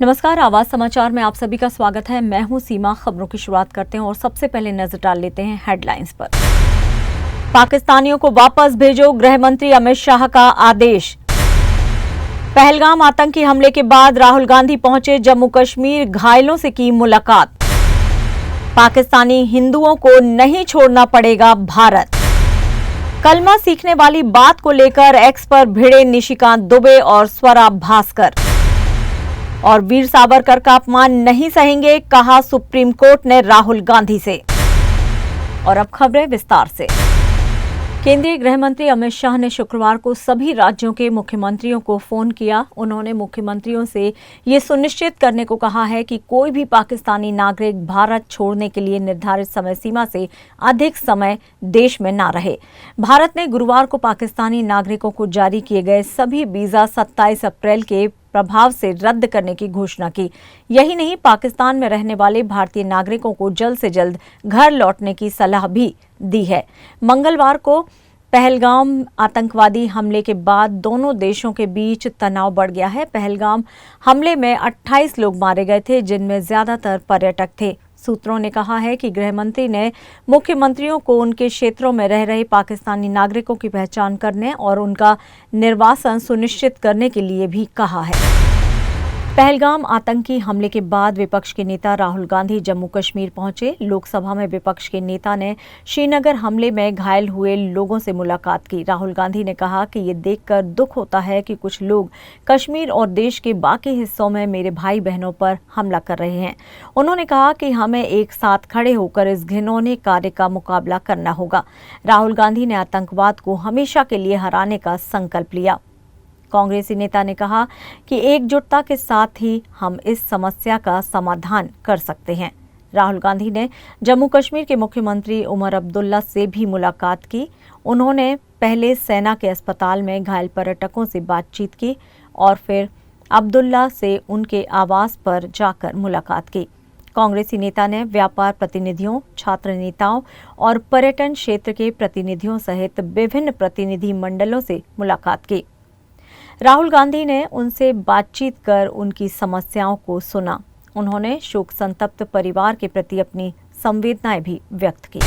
नमस्कार, आवाज समाचार में आप सभी का स्वागत है। मैं हूं सीमा। खबरों की शुरुआत करते हैं और सबसे पहले नजर डाल लेते हैं हेडलाइंस पर। पाकिस्तानियों को वापस भेजो, गृह मंत्री अमित शाह का आदेश। पहलगाम आतंकी हमले के बाद राहुल गांधी पहुंचे जम्मू कश्मीर, घायलों से की मुलाकात। पाकिस्तानी हिंदुओं को नहीं छोड़ना पड़ेगा भारत। कलमा सीखने वाली बात को लेकर एक्स पर भिड़े निशिकांत दुबे और स्वरा भास्कर। और वीर सावरकर का अपमान नहीं सहेंगे, कहा सुप्रीम कोर्ट ने राहुल गांधी से। और अब खबरें विस्तार से। केंद्रीय गृह मंत्री अमित शाह ने शुक्रवार को सभी राज्यों के मुख्यमंत्रियों को फोन किया। उन्होंने मुख्यमंत्रियों से ये सुनिश्चित करने को कहा है कि कोई भी पाकिस्तानी नागरिक भारत छोड़ने के लिए निर्धारित समय सीमा से अधिक समय देश में न रहे। भारत ने गुरुवार को पाकिस्तानी नागरिकों को जारी किए गए सभी वीजा 27 अप्रैल के प्रभाव से रद्द करने की घोषणा की। यही नहीं, पाकिस्तान में रहने वाले भारतीय नागरिकों को जल्द से जल्द घर लौटने की सलाह भी दी है। मंगलवार को पहलगाम आतंकवादी हमले के बाद दोनों देशों के बीच तनाव बढ़ गया है। पहलगाम हमले में 28 लोग मारे गए थे, जिनमें ज्यादातर पर्यटक थे। सूत्रों ने कहा है कि गृह मंत्री ने मुख्यमंत्रियों को उनके क्षेत्रों में रह रहे पाकिस्तानी नागरिकों की पहचान करने और उनका निर्वासन सुनिश्चित करने के लिए भी कहा है। पहलगाम आतंकी हमले के बाद विपक्ष के नेता राहुल गांधी जम्मू कश्मीर पहुंचे। लोकसभा में विपक्ष के नेता ने श्रीनगर हमले में घायल हुए लोगों से मुलाकात की। राहुल गांधी ने कहा कि ये देखकर दुख होता है कि कुछ लोग कश्मीर और देश के बाकी हिस्सों में मेरे भाई बहनों पर हमला कर रहे हैं। उन्होंने कहा कि हमें एक साथ खड़े होकर इस घिनौने कार्य का मुकाबला करना होगा। राहुल गांधी ने आतंकवाद को हमेशा के लिए हराने का संकल्प लिया। कांग्रेसी नेता ने कहा कि एकजुटता के साथ ही हम इस समस्या का समाधान कर सकते हैं। राहुल गांधी ने जम्मू कश्मीर के मुख्यमंत्री उमर अब्दुल्ला से भी मुलाकात की। उन्होंने पहले सेना के अस्पताल में घायल पर्यटकों से बातचीत की और फिर अब्दुल्ला से उनके आवास पर जाकर मुलाकात की। कांग्रेसी नेता ने व्यापार प्रतिनिधियों, छात्र नेताओं और पर्यटन क्षेत्र के प्रतिनिधियों सहित विभिन्न प्रतिनिधि मंडलों से मुलाकात की। राहुल गांधी ने उनसे बातचीत कर उनकी समस्याओं को सुना। उन्होंने शोक संतप्त परिवार के प्रति अपनी संवेदनाएं भी व्यक्त की।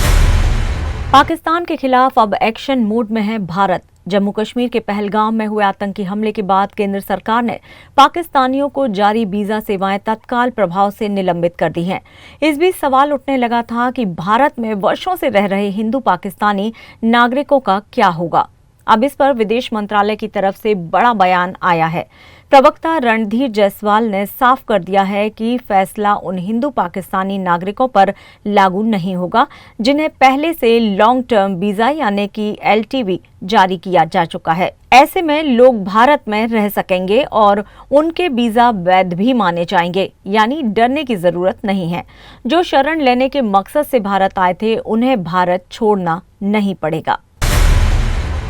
पाकिस्तान के खिलाफ अब एक्शन मोड में है भारत। जम्मू कश्मीर के पहलगाम में हुए आतंकी हमले के बाद केंद्र सरकार ने पाकिस्तानियों को जारी वीजा सेवाएं तत्काल प्रभाव से निलंबित कर दी हैं। इस बीच सवाल उठने लगा था कि भारत में वर्षों से रह रहे हिंदू पाकिस्तानी नागरिकों का क्या होगा। अब इस पर विदेश मंत्रालय की तरफ से बड़ा बयान आया है। प्रवक्ता रणधीर जायसवाल ने साफ कर दिया है कि फैसला उन हिंदू पाकिस्तानी नागरिकों पर लागू नहीं होगा जिन्हें पहले से लॉन्ग टर्म वीजा यानी कि LTV जारी किया जा चुका है। ऐसे में लोग भारत में रह सकेंगे और उनके वीजा वैध भी माने जाएंगे, यानी डरने की जरूरत नहीं है। जो शरण लेने के मकसद से भारत आए थे, उन्हें भारत छोड़ना नहीं पड़ेगा।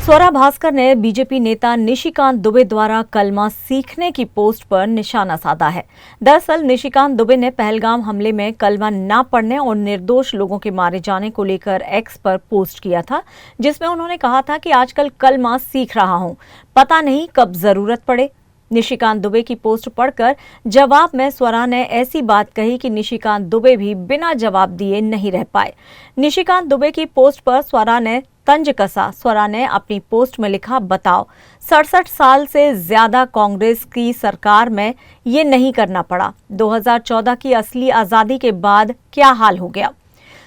स्वरा भास्कर ने बीजेपी नेता निशिकांत दुबे द्वारा कलमा सीखने की पोस्ट पर निशाना साधा है। दरअसल निशिकांत दुबे ने पहलगाम हमले में कलमा न पढ़ने और निर्दोष लोगों के मारे जाने को लेकर एक्स पर पोस्ट किया था, जिसमें उन्होंने कहा था कि आजकल कलमा सीख रहा हूं, पता नहीं कब जरूरत पड़े। निशिकांत दुबे की पोस्ट पढ़कर जवाब में स्वरा ने ऐसी बात कही कि निशिकांत दुबे भी बिना जवाब दिए नहीं रह पाए। निशिकांत दुबे की पोस्ट पर स्वरा ने तंज कसा। स्वरा ने अपनी पोस्ट में लिखा, बताओ 67 साल से ज्यादा कांग्रेस की सरकार में ये नहीं करना पड़ा। 2014 की असली आजादी के बाद क्या हाल हो गया।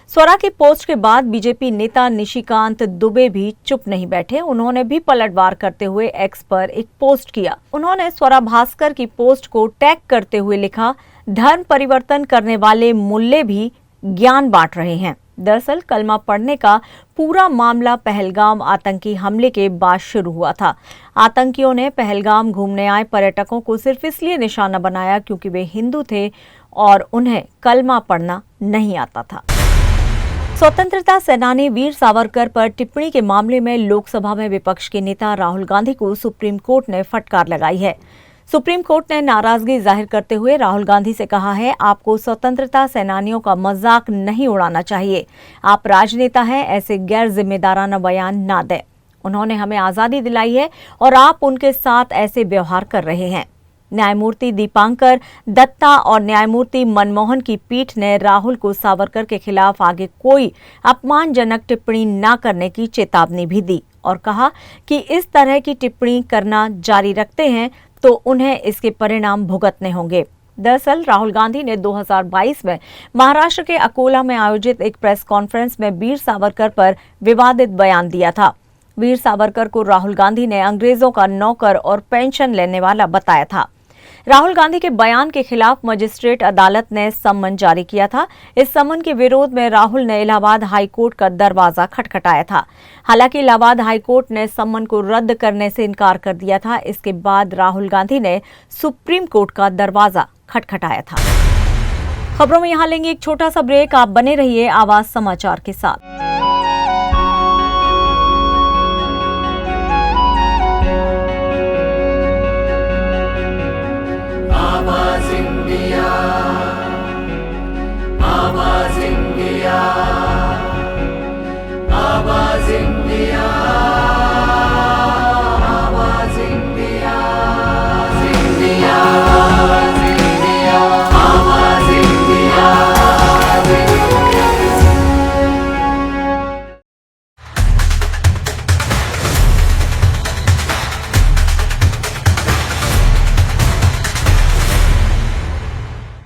स्वरा की पोस्ट के बाद बीजेपी नेता निशिकांत दुबे भी चुप नहीं बैठे। उन्होंने भी पलटवार करते हुए एक्स पर एक पोस्ट किया। उन्होंने स्वरा भास्कर की पोस्ट को टैग करते हुए लिखा, धर्म परिवर्तन करने वाले मुल्ले भी ज्ञान बांट रहे हैं। दरअसल कलमा पढ़ने का पूरा मामला पहलगाम आतंकी हमले के बाद शुरू हुआ था। आतंकियों ने पहलगाम घूमने आए पर्यटकों को सिर्फ इसलिए निशाना बनाया क्योंकि वे हिंदू थे और उन्हें कलमा पढ़ना नहीं आता था। स्वतंत्रता सेनानी वीर सावरकर पर टिप्पणी के मामले में लोकसभा में विपक्ष के नेता राहुल गांधी को सुप्रीम कोर्ट ने फटकार लगाई है। सुप्रीम कोर्ट ने नाराजगी जाहिर करते हुए राहुल गांधी से कहा है, आपको स्वतंत्रता सेनानियों का मजाक नहीं उड़ाना चाहिए। आप राजनेता हैं, ऐसे गैर जिम्मेदाराना बयान ना दें। उन्होंने हमें आजादी दिलाई है और आप उनके साथ ऐसे व्यवहार कर रहे हैं। न्यायमूर्ति दीपांकर दत्ता और न्यायमूर्ति मनमोहन की पीठ ने राहुल को सावरकर के खिलाफ आगे कोई अपमानजनक टिप्पणी न करने की चेतावनी भी दी और कहा कि इस तरह की टिप्पणी करना जारी रखते हैं तो उन्हें इसके परिणाम भुगतने होंगे। दरअसल राहुल गांधी ने 2022 में महाराष्ट्र के अकोला में आयोजित एक प्रेस कॉन्फ्रेंस में वीर सावरकर पर विवादित बयान दिया था। वीर सावरकर को राहुल गांधी ने अंग्रेजों का नौकर और पेंशन लेने वाला बताया था। राहुल गांधी के बयान के खिलाफ मजिस्ट्रेट अदालत ने सम्मन जारी किया था। इस सम्मन के विरोध में राहुल ने इलाहाबाद हाईकोर्ट का दरवाजा खटखटाया था। हालांकि इलाहाबाद हाईकोर्ट ने सम्मन को रद्द करने से इनकार कर दिया था। इसके बाद राहुल गांधी ने सुप्रीम कोर्ट का दरवाजा खटखटाया था। खबरों में यहां लेंगे एक छोटा सा ब्रेक। आप बने रहिए आवाज समाचार के साथ।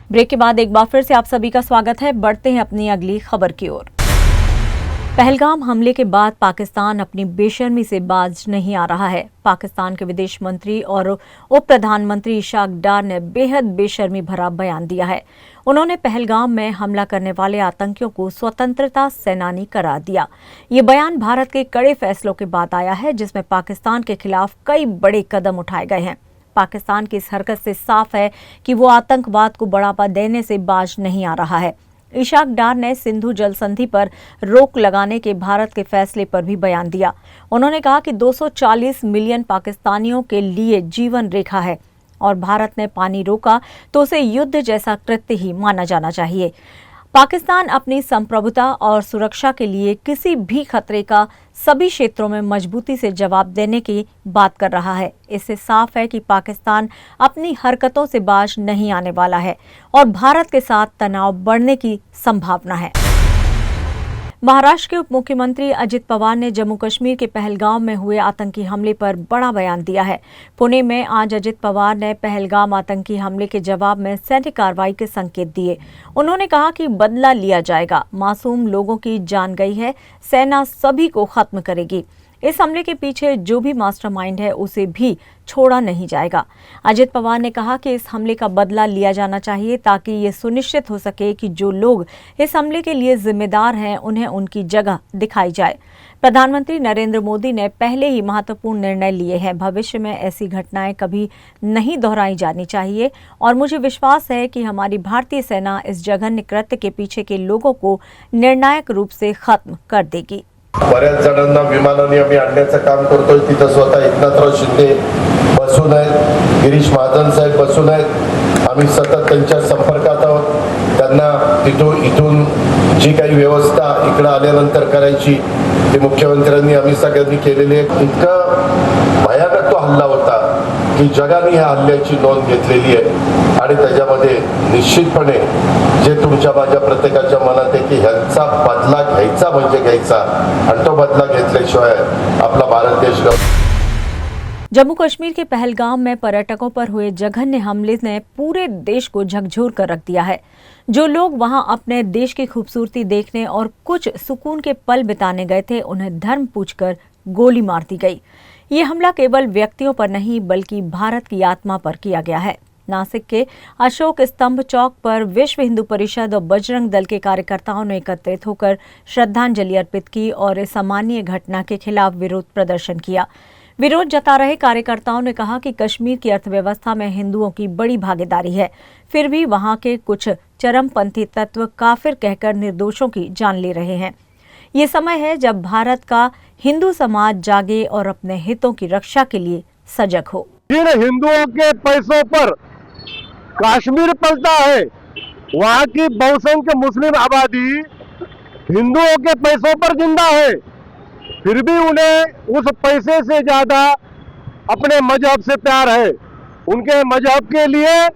ब्रेक के बाद एक बार फिर से आप सभी का स्वागत है। बढ़ते हैं अपनी अगली खबर की ओर। पहलगाम हमले के बाद पाकिस्तान अपनी बेशर्मी से बाज नहीं आ रहा है। पाकिस्तान के विदेश मंत्री और उप प्रधानमंत्री इशाक डार ने बेहद बेशर्मी भरा बयान दिया है। उन्होंने पहलगाम में हमला करने वाले आतंकियों को स्वतंत्रता सेनानी करार दिया। ये बयान भारत के कड़े फैसलों के बाद आया है, जिसमें पाकिस्तान के खिलाफ कई बड़े कदम उठाए गए हैं। पाकिस्तान की इस हरकत से साफ है कि वो आतंकवाद को बढ़ावा देने से बाज नहीं आ रहा है। इशाक डार ने सिंधु जल संधि पर रोक लगाने के भारत के फैसले पर भी बयान दिया। उन्होंने कहा कि 240 मिलियन पाकिस्तानियों के लिए जीवन रेखा है और भारत ने पानी रोका तो उसे युद्ध जैसा कृत्य ही माना जाना चाहिए। पाकिस्तान अपनी संप्रभुता और सुरक्षा के लिए किसी भी खतरे का सभी क्षेत्रों में मजबूती से जवाब देने की बात कर रहा है। इससे साफ है कि पाकिस्तान अपनी हरकतों से बाज नहीं आने वाला है और भारत के साथ तनाव बढ़ने की संभावना है। महाराष्ट्र के उप मुख्यमंत्री अजित पवार ने जम्मू कश्मीर के पहलगाम में हुए आतंकी हमले पर बड़ा बयान दिया है। पुणे में आज अजित पवार ने पहलगाम आतंकी हमले के जवाब में सैन्य कार्रवाई के संकेत दिए। उन्होंने कहा कि बदला लिया जाएगा, मासूम लोगों की जान गई है, सेना सभी को खत्म करेगी। इस हमले के पीछे जो भी मास्टरमाइंड है उसे भी छोड़ा नहीं जाएगा। अजित पवार ने कहा कि इस हमले का बदला लिया जाना चाहिए ताकि ये सुनिश्चित हो सके कि जो लोग इस हमले के लिए जिम्मेदार हैं उन्हें उनकी जगह दिखाई जाए। प्रधानमंत्री नरेंद्र मोदी ने पहले ही महत्वपूर्ण निर्णय लिए हैं। भविष्य में ऐसी घटनाएं कभी नहीं दोहराई जानी चाहिए और मुझे विश्वास है कि हमारी भारतीय सेना इस जघन्य कृत्य के पीछे के लोगों को निर्णायक रूप से खत्म कर देगी। बऱ्याच जणांना विमानाने आम्ही आणण्याचं काम करतोय। तिथं स्वतः एकनाथराव शिंदे बसून आहेत, गिरीश महाजन साहेब बसून आहेत। आम्ही सतत त्यांच्या संपर्कात आहोत। त्यांना इथून जी काही व्यवस्था इकडे आल्यानंतर करायची ती मुख्यमंत्र्यांनी आम्ही सगळ्यांनी केलेली आहे। इतका भयानक तो हल्ला होता की जगाने ह्या हल्ल्याची नोंद घेतलेली आहे आणि त्याच्यामध्ये निश्चितपणे जे तुमच्या माझ्या प्रत्येकाच्या मनात आहे की ह्यांचा बदला घ्यायचा म्हणजे घ्यायचा आणि तो बदला घेतल्याशिवाय आपला भारत देश जम्मू कश्मीर के पहलगाम में पर्यटकों पर हुए जघन्य हमले ने पूरे देश को झकझोर कर रख दिया है। जो लोग वहां अपने देश की खूबसूरती देखने और कुछ सुकून के पल बिताने गए थे, उन्हें धर्म पूछकर गोली मार दी गई। ये हमला केवल व्यक्तियों पर नहीं बल्कि भारत की आत्मा पर किया गया है। नासिक के अशोक स्तंभ चौक पर विश्व हिंदू परिषद और बजरंग दल के कार्यकर्ताओं ने एकत्रित होकर श्रद्धांजलि अर्पित की और इस अमानवीय घटना के खिलाफ विरोध प्रदर्शन किया। विरोध जता रहे कार्यकर्ताओं ने कहा कि कश्मीर की अर्थव्यवस्था में हिंदुओं की बड़ी भागीदारी है, फिर भी वहां के कुछ चरमपंथी तत्व काफिर कहकर निर्दोषों की जान ले रहे हैं। ये समय है जब भारत का हिंदू समाज जागे और अपने हितों की रक्षा के लिए सजग हो। जिन हिंदुओं के पैसों पर कश्मीर पलता है, वहाँ की बहुसंख्य मुस्लिम आबादी हिंदुओं के पैसों पर जिंदा है, फिर भी उन्हें उस पैसे से ज्यादा अपने मजहब से प्यार है। उनके मजहब के लिए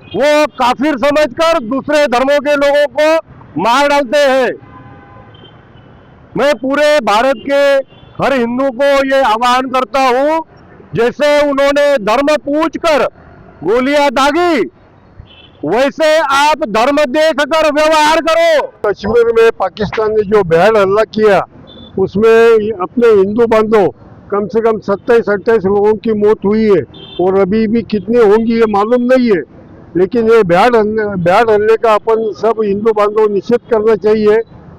वो काफिर समझकर दूसरे धर्मों के लोगों को मार डालते हैं। मैं पूरे भारत के हर हिंदू को ये आह्वान करता हूँ, जैसे उन्होंने धर्म पूछकर गोलियां दागी, वैसे आप धर्म देखकर व्यवहार करो। कश्मीर में पाकिस्तान ने जो भयानक हमला किया, उसमें अपने हिंदू बांधव कम से कम 27-28 लोगों की मौत हुई है और अभी भी कितनी होंगी ये मालूम नहीं है। लेकिन ये भयानक हमले का अपन सब हिंदू बांधव निषेध करना चाहिए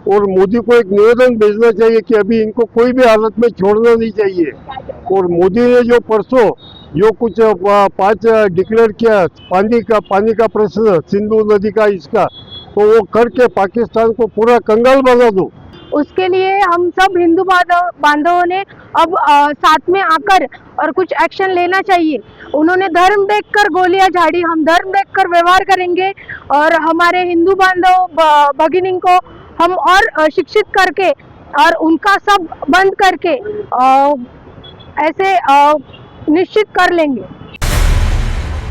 और मोदी को एक निवेदन भेजना चाहिए कि अभी इनको कोई भी हालत में छोड़ना नहीं चाहिए। और मोदी ने जो परसों जो कुछ 5 डिक्लेयर किया, पानी का प्रश्न, सिंधु नदी का, इसका तो वो करके पाकिस्तान को पूरा कंगाल बना दो। उसके लिए हम सब हिंदू बांधवों ने अब साथ में आकर और कुछ एक्शन लेना चाहिए। उन्होंने धर्म देखकर गोलियां झाड़ी, हम धर्म देखकर व्यवहार करेंगे और हमारे हिंदू बांधव भगिनी को हम और शिक्षित करके और उनका सब बंद करके ऐसे निश्चित कर लेंगे।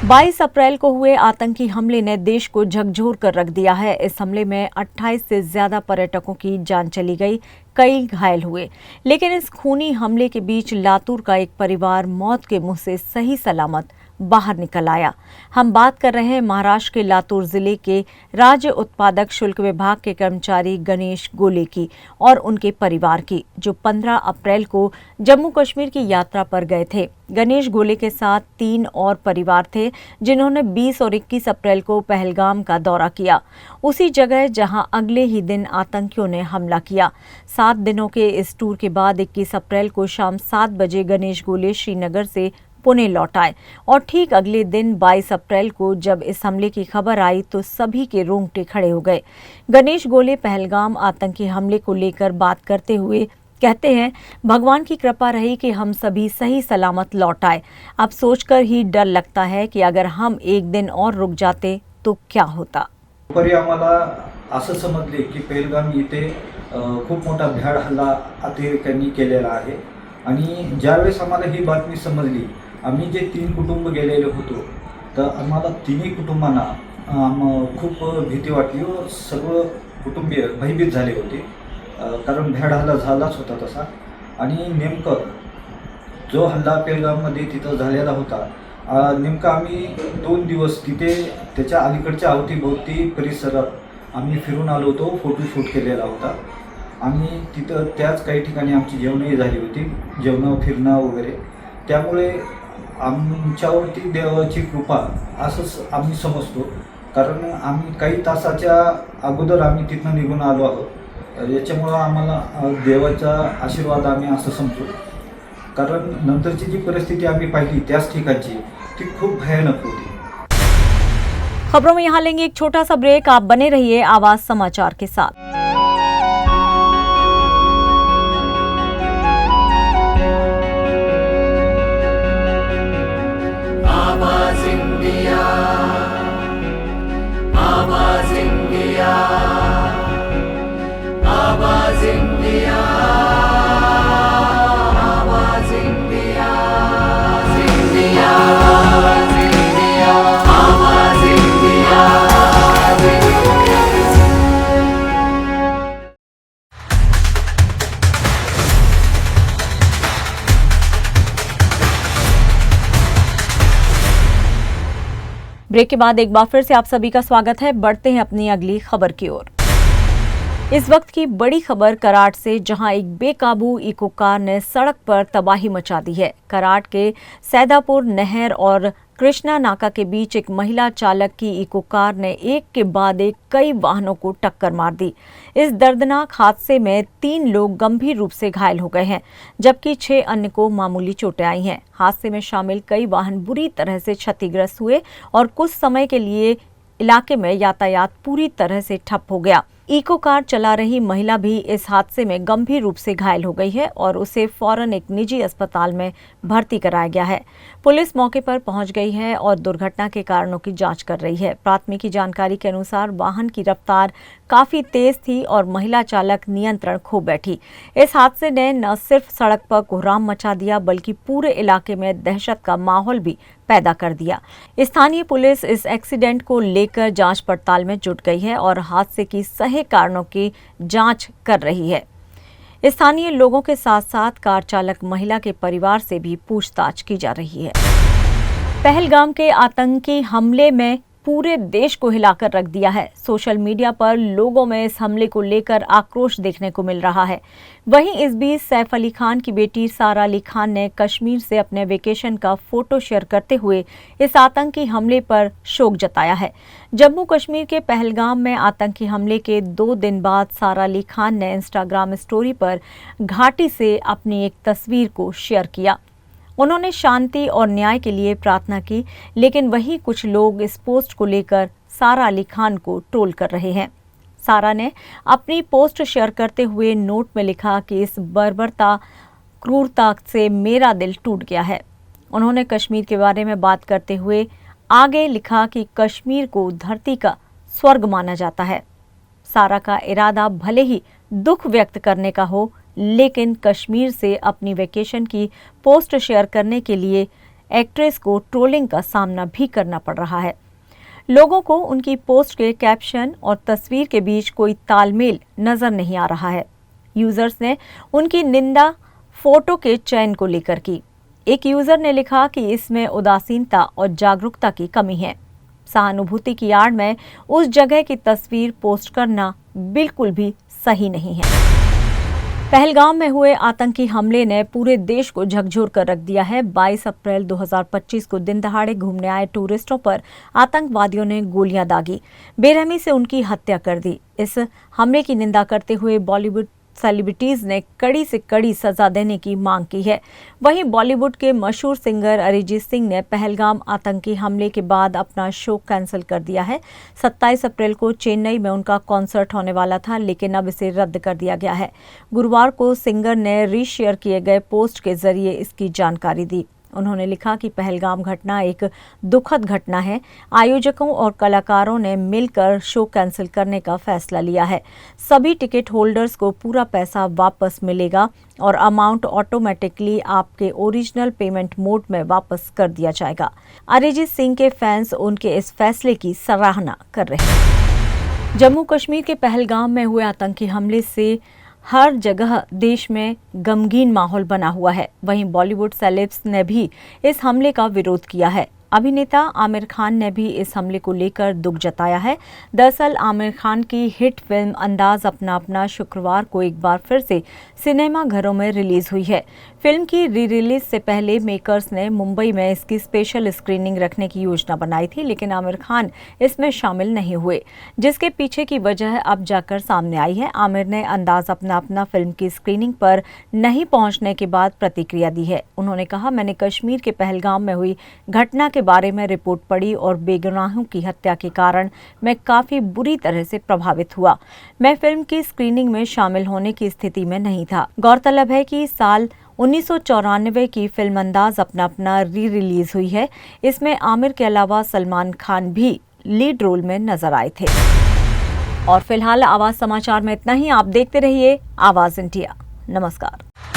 22 अप्रैल को हुए आतंकी हमले ने देश को झकझोर कर रख दिया है। इस हमले में 28 से ज्यादा पर्यटकों की जान चली गई, कई घायल हुए। लेकिन इस खूनी हमले के बीच लातूर का एक परिवार मौत के मुंह से सही सलामत बाहर निकल आया। हम बात कर रहे हैं महाराष्ट्र के लातूर जिले के राज्य उत्पादक शुल्क विभाग के कर्मचारी गणेश गोले की और उनके परिवार की, जो 15 अप्रैल को जम्मू कश्मीर की यात्रा पर गए थे। गणेश गोले के साथ 3 और परिवार थे, जिन्होंने 20 और 21 अप्रैल को पहलगाम का दौरा किया, उसी जगह जहां अगले ही दिन आतंकियों ने हमला किया। 7 दिनों के इस टूर के बाद 21 अप्रैल को शाम 7 बजे गणेश गोले श्रीनगर से पुणे लौट आए और ठीक अगले दिन 22 अप्रैल को जब इस हमले की खबर आई तो सभी के रोंगटे खड़े हो गए। गणेश गोले पहलगाम आतंकी हमले को लेकर बात करते हुए कहते हैं, भगवान की कृपा रही कि हम सभी सही सलामत लौट आए। अब सोचकर ही डर लगता है कि अगर हम एक दिन और रुक जाते तो क्या होता। दुपारी आम्हाला असं समजले की पहलगाम येथे खूप मोठा भ्याड हल्ला अतिरेक्यांनी केलेला आहे आणि ज्यावेळेस आम्हाला ही बातमी समजली, आम्ही जे 3 कुटुंब गेलेले होतो, तर आम्हाला तिन्ही कुटुंबांना खूप भीती वाटली व सर्व कुटुंबीय भयभीत झाले होते, कारण भ्याड हल्ला झालाच होता तसा। आणि नेमकं जो हल्ला पहलगाममध्ये तिथं झालेला होता, नेमकं आम्ही 2 दिवस तिथे त्याच्या अलीकडच्या अवतीभोवती परिसरात आम्ही फिरून आलो होतो, फोटोशूट केलेला होता आणि तिथं त्याच काही ठिकाणी आमची जेवणही झाली होती, जेवणं फिरणं वगैरे। त्यामुळे आमच्यावरती देवाची कृपा असंच आम्ही समजतो, कारण आम्ही काही तासाच्या अगोदर आम्ही तिथनं निघून आलो आहोत। याच्यामुळं आम्हाला देवाचा आशीर्वाद आम्ही असं समजू, कारण नंतरची जी परिस्थिती आम्ही पाहिली त्याच ठिकाणची ती खूप भयानक होती। खबरों में यहाँ लेंगे एक छोटा सा ब्रेक। आप बने रहिए आवाज समाचार के साथ। ब्रेक के बाद एक बार फिर से आप सभी का स्वागत है। बढ़ते हैं अपनी अगली खबर की ओर। इस वक्त की बड़ी खबर कराड़ से, जहां एक बेकाबू इको कार ने सड़क पर तबाही मचा दी है। कराड़ के सैदापुर नहर और कृष्णा नाका के बीच एक महिला चालक की इको कार ने एक के बाद एक कई वाहनों को टक्कर मार दी। इस दर्दनाक हादसे में 3 लोग गंभीर रूप से घायल हो गए हैं, जबकि 6 अन्य को मामूली चोटें आई हैं। हादसे में शामिल कई वाहन बुरी तरह से क्षतिग्रस्त हुए और कुछ समय के लिए इलाके में यातायात पूरी तरह से ठप हो गया। इको कार चला रही महिला भी इस हादसे में गंभीर रूप से घायल हो गई है और उसे फौरन एक निजी अस्पताल में भर्ती कराया गया है। पुलिस मौके पर पहुंच गई है और दुर्घटना के कारणों की जांच कर रही है। प्राथमिकी जानकारी के अनुसार वाहन की रफ्तार काफी तेज थी और महिला चालक नियंत्रण खो बैठी। इस हादसे ने न सिर्फ सड़क पर कोहराम मचा दिया, बल्कि पूरे इलाके में दहशत का माहौल भी पैदा कर दिया। स्थानीय पुलिस इस एक्सीडेंट को लेकर जांच पड़ताल में जुट गई है और हादसे की सही कारणों की जांच कर रही है। स्थानीय लोगों के साथ साथ कार चालक महिला के परिवार से भी पूछताछ की जा रही है। पहलगाम के आतंकी हमले में पूरे देश को हिलाकर रख दिया है। सोशल मीडिया पर लोगों में इस हमले को लेकर आक्रोश देखने को मिल रहा है। वहीं इस बीच सैफ अली खान की बेटी सारा अली खान ने कश्मीर से अपने वेकेशन का फोटो शेयर करते हुए इस आतंकी हमले पर शोक जताया है। जम्मू कश्मीर के पहलगाम में आतंकी हमले के 2 दिन बाद सारा अली खान ने इंस्टाग्राम स्टोरी पर घाटी से अपनी एक तस्वीर को शेयर किया। उन्होंने शांति और न्याय के लिए प्रार्थना की, लेकिन वही कुछ लोग इस पोस्ट को लेकर सारा अली खान को ट्रोल कर रहे हैं। सारा ने अपनी पोस्ट शेयर करते हुए नोट में लिखा कि इस बर्बरता क्रूरता से मेरा दिल टूट गया है। उन्होंने कश्मीर के बारे में बात करते हुए आगे लिखा कि कश्मीर को धरती का स्वर्ग माना जाता है। सारा का इरादा भले ही दुख व्यक्त करने का हो, लेकिन कश्मीर से अपनी वेकेशन की पोस्ट शेयर करने के लिए एक्ट्रेस को ट्रोलिंग का सामना भी करना पड़ रहा है। लोगों को उनकी पोस्ट के कैप्शन और तस्वीर के बीच कोई तालमेल नजर नहीं आ रहा है। यूजर्स ने उनकी निंदा फोटो के चयन को लेकर की। एक यूजर ने लिखा कि इसमें उदासीनता और जागरूकता की कमी है। सहानुभूति की आड़ में उस जगह की तस्वीर पोस्ट करना बिल्कुल भी सही नहीं है। पहलगाम में हुए आतंकी हमले ने पूरे देश को झकझोर कर रख दिया है। 22 अप्रैल 2025 को दिन दहाड़े घूमने आए टूरिस्टों पर आतंकवादियों ने गोलियां दागी, बेरहमी से उनकी हत्या कर दी। इस हमले की निंदा करते हुए बॉलीवुड सेलिब्रिटीज ने कड़ी से कड़ी सजा देने की मांग की है। वहीं बॉलीवुड के मशहूर सिंगर अरिजीत सिंह ने पहलगाम आतंकी हमले के बाद अपना शो कैंसिल कर दिया है। 27 अप्रैल को चेन्नई में उनका कॉन्सर्ट होने वाला था, लेकिन अब इसे रद्द कर दिया गया है। गुरुवार को सिंगर ने रीशेयर किए गए पोस्ट के जरिए इसकी जानकारी दी। उन्होंने लिखा कि पहलगाम घटना एक दुखद घटना है। आयोजकों और कलाकारों ने मिलकर शो कैंसिल करने का फैसला लिया है। सभी टिकट होल्डर्स को पूरा पैसा वापस मिलेगा और अमाउंट ऑटोमेटिकली आपके ओरिजिनल पेमेंट मोड में वापस कर दिया जाएगा। अरिजीत सिंह के फैंस उनके इस फैसले की सराहना कर रहे हैं। जम्मू कश्मीर के पहलगाम में हुए आतंकी हमले से हर जगह देश में गमगीन माहौल बना हुआ है। वहीं बॉलीवुड सेलेब्स ने भी इस हमले का विरोध किया है। अभिनेता आमिर खान ने भी इस हमले को लेकर दुख जताया है। दरअसल आमिर खान की हिट फिल्म अंदाज अपना अपना शुक्रवार को एक बार फिर से सिनेमा घरों में रिलीज हुई है। फिल्म की री रिलीज से पहले मेकर्स ने मुंबई में इसकी स्पेशल स्क्रीनिंग रखने की योजना बनाई थी, लेकिन आमिर खान इसमें शामिल नहीं हुए, जिसके पीछे की वजह अब जाकर सामने आई है। आमिर ने अंदाज अपना अपना फिल्म की स्क्रीनिंग पर नहीं पहुंचने के बाद प्रतिक्रिया दी है। उन्होंने कहा, मैंने कश्मीर के पहलगाम में हुई घटना के बारे में रिपोर्ट पढ़ी और बेगुनाहों की हत्या के कारण मैं काफी बुरी तरह से प्रभावित हुआ। मैं फिल्म की स्क्रीनिंग में शामिल होने की स्थिति में नहीं था। गौरतलब है कि साल 1994 की फिल्म अंदाज अपना अपना री रिलीज हुई है। इसमें आमिर के अलावा सलमान खान भी लीड रोल में नजर आए थे। और फिलहाल आवाज समाचार में इतना ही। आप देखते रहिए आवाज इंडिया। नमस्कार।